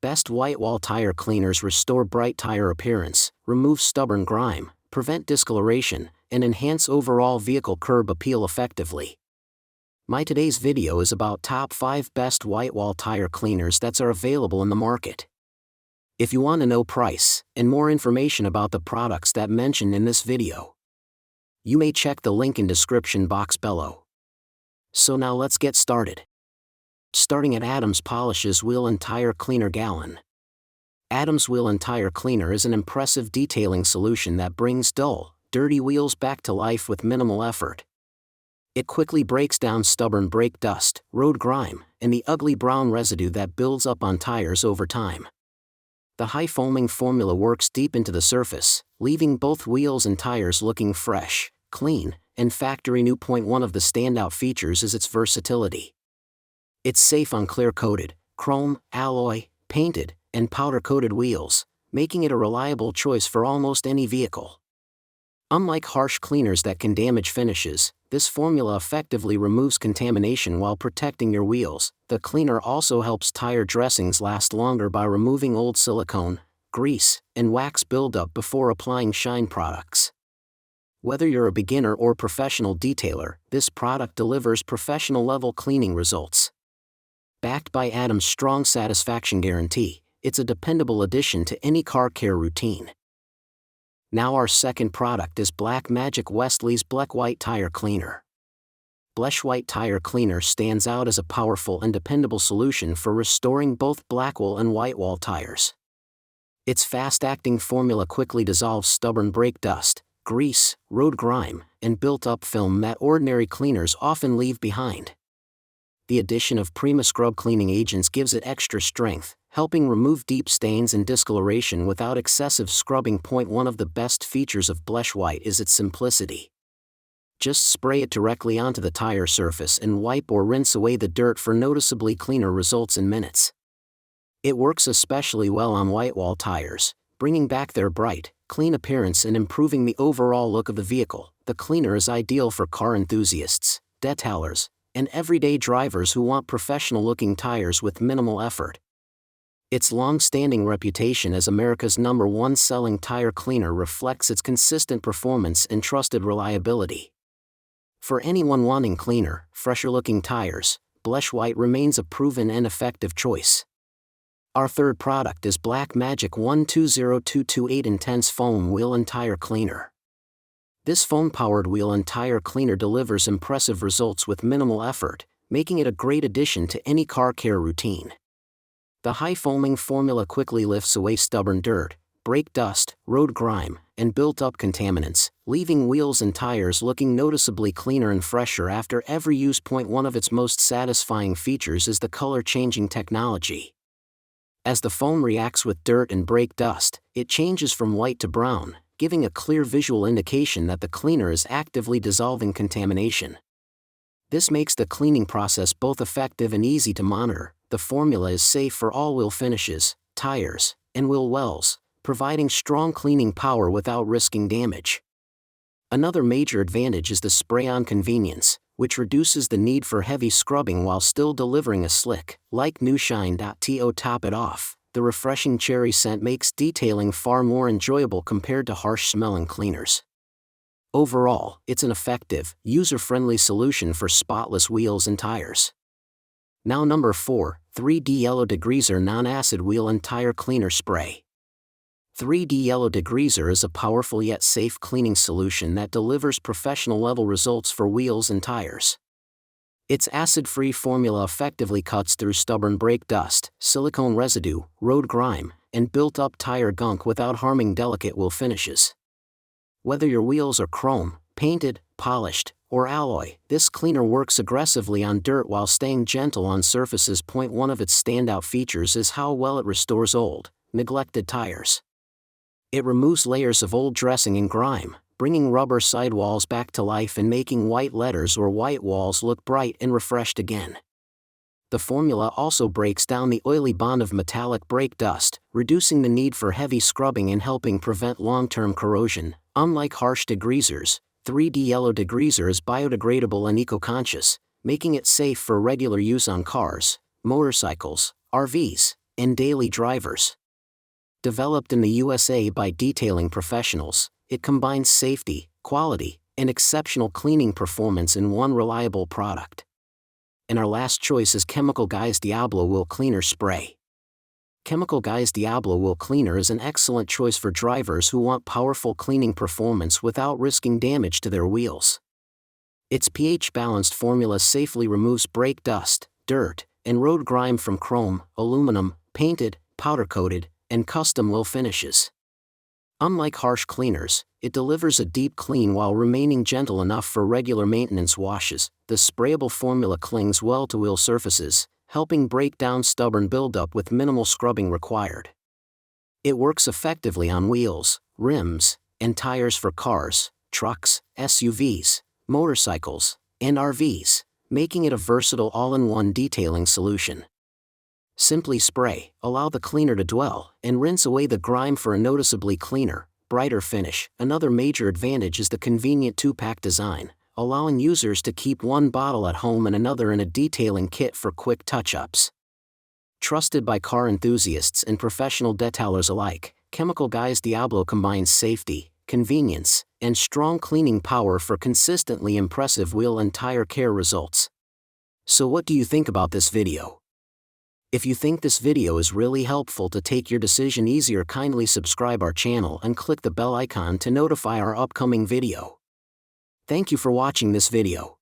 Best Whitewall Tire Cleaners restore bright tire appearance, remove stubborn grime, prevent discoloration, and enhance overall vehicle curb appeal effectively. My today's video is about top 5 best Whitewall tire cleaners that are available in the market. If you want to know price and more information about the products that mentioned in this video, you may check the link in description box below. So now let's get started. Starting at Adams Polishes Wheel and Tire Cleaner Gallon. Adams Wheel and Tire Cleaner is an impressive detailing solution that brings dull, dirty wheels back to life with minimal effort. It quickly breaks down stubborn brake dust, road grime, and the ugly brown residue that builds up on tires over time. The high foaming formula works deep into the surface, leaving both wheels and tires looking fresh, clean, and factory new. One of the standout features is its versatility. It's safe on clear-coated, chrome, alloy, painted, and powder-coated wheels, making it a reliable choice for almost any vehicle. Unlike harsh cleaners that can damage finishes, this formula effectively removes contamination while protecting your wheels. The cleaner also helps tire dressings last longer by removing old silicone, grease, and wax buildup before applying shine products. Whether you're a beginner or professional detailer, this product delivers professional-level cleaning results. Backed by Adams' strong satisfaction guarantee, it's a dependable addition to any car care routine. Now our second product is Black Magic Westley's Bleck White Tire Cleaner. Bleck White Tire Cleaner stands out as a powerful and dependable solution for restoring both Blackwall and Whitewall tires. Its fast-acting formula quickly dissolves stubborn brake dust, grease, road grime, and built-up film that ordinary cleaners often leave behind. The addition of Prima scrub cleaning agents gives it extra strength, helping remove deep stains and discoloration without excessive scrubbing. One of the best features of Bleck White is its simplicity. Just spray it directly onto the tire surface and wipe or rinse away the dirt for noticeably cleaner results in minutes. It works especially well on Whitewall tires, bringing back their bright, clean appearance and improving the overall look of the vehicle. The cleaner is ideal for car enthusiasts, detailers, and everyday drivers who want professional-looking tires with minimal effort. Its long-standing reputation as America's #1 selling tire cleaner reflects its consistent performance and trusted reliability. For anyone wanting cleaner, fresher-looking tires, Bleck White remains a proven and effective choice. Our third product is Black Magic 120228 Intense Foam Wheel and Tire Cleaner. This foam-powered wheel and tire cleaner delivers impressive results with minimal effort, making it a great addition to any car care routine. The high-foaming formula quickly lifts away stubborn dirt, brake dust, road grime, and built-up contaminants, leaving wheels and tires looking noticeably cleaner and fresher after every use. One of its most satisfying features is the color-changing technology. As the foam reacts with dirt and brake dust, it changes from white to brown, giving a clear visual indication that the cleaner is actively dissolving contamination. This makes the cleaning process both effective and easy to monitor. The formula is safe for all wheel finishes, tires, and wheel wells, providing strong cleaning power without risking damage. Another major advantage is the spray-on convenience, which reduces the need for heavy scrubbing while still delivering a slick, like new shine. To top it off, the refreshing cherry scent makes detailing far more enjoyable compared to harsh-smelling cleaners. Overall, it's an effective, user-friendly solution for spotless wheels and tires. Now number 4, 3D Yellow Degreaser Non-Acid Wheel and Tire Cleaner Spray. 3D Yellow Degreaser is a powerful yet safe cleaning solution that delivers professional-level results for wheels and tires. Its acid-free formula effectively cuts through stubborn brake dust, silicone residue, road grime, and built-up tire gunk without harming delicate wheel finishes. Whether your wheels are chrome, painted, polished, or alloy, this cleaner works aggressively on dirt while staying gentle on surfaces. One of its standout features is how well it restores old, neglected tires. It removes layers of old dressing and grime, bringing rubber sidewalls back to life and making white letters or white walls look bright and refreshed again. The formula also breaks down the oily bond of metallic brake dust, reducing the need for heavy scrubbing and helping prevent long-term corrosion. Unlike harsh degreasers, 3D Yellow Degreaser is biodegradable and eco-conscious, making it safe for regular use on cars, motorcycles, RVs, and daily drivers. Developed in the USA by detailing professionals, it combines safety, quality, and exceptional cleaning performance in one reliable product. And our last choice is Chemical Guys Diablo Wheel Cleaner Spray. Chemical Guys Diablo Wheel Cleaner is an excellent choice for drivers who want powerful cleaning performance without risking damage to their wheels. Its pH-balanced formula safely removes brake dust, dirt, and road grime from chrome, aluminum, painted, powder-coated, and custom wheel finishes. Unlike harsh cleaners, it delivers a deep clean while remaining gentle enough for regular maintenance washes. The sprayable formula clings well to wheel surfaces, helping break down stubborn buildup with minimal scrubbing required. It works effectively on wheels, rims, and tires for cars, trucks, SUVs, motorcycles, and RVs, making it a versatile all-in-one detailing solution. Simply spray, allow the cleaner to dwell, and rinse away the grime for a noticeably cleaner, brighter finish. Another major advantage is the convenient 2-pack design, allowing users to keep one bottle at home and another in a detailing kit for quick touch-ups. Trusted by car enthusiasts and professional detailers alike, Chemical Guys Diablo combines safety, convenience, and strong cleaning power for consistently impressive wheel and tire care results. So what do you think about this video? If you think this video is really helpful to take your decision easier, kindly subscribe our channel and click the bell icon to notify our upcoming video. Thank you for watching this video.